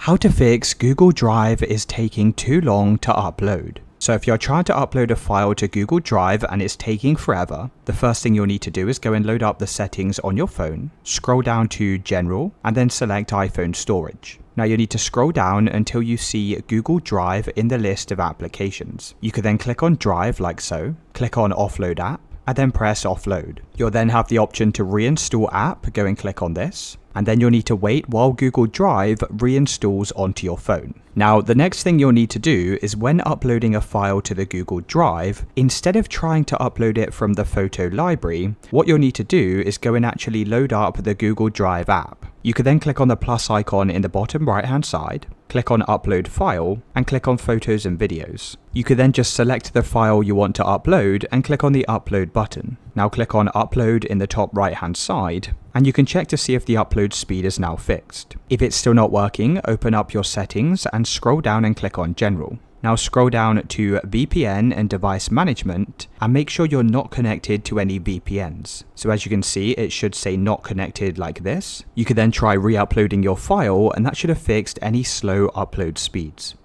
How to fix Google Drive is taking too long to upload. So if you're trying to upload a file to Google Drive and it's taking forever, the first thing you'll need to do is go and load up the settings on your phone, scroll down to General, and then select iPhone Storage. Now you need to scroll down until you see Google Drive in the list of applications. You can then click on Drive like so, click on Offload App, and then press Offload. You'll then have the option to reinstall app, go and click on this, and then you'll need to wait while Google Drive reinstalls onto your phone. Now, the next thing you'll need to do is when uploading a file to the Google Drive, instead of trying to upload it from the photo library, what you'll need to do is go and actually load up the Google Drive app. You can then click on the plus icon in the bottom right hand side, click on Upload File, and click on Photos and Videos. You could then just select the file you want to upload and click on the Upload button. Now click on Upload in the top right hand side, and you can check to see if the upload speed is now fixed. If it's still not working, open up your settings and scroll down and click on General. Now scroll down to VPN and device management and make sure you're not connected to any VPNs. So as you can see, it should say not connected like this. You could then try re-uploading your file and that should have fixed any slow upload speeds.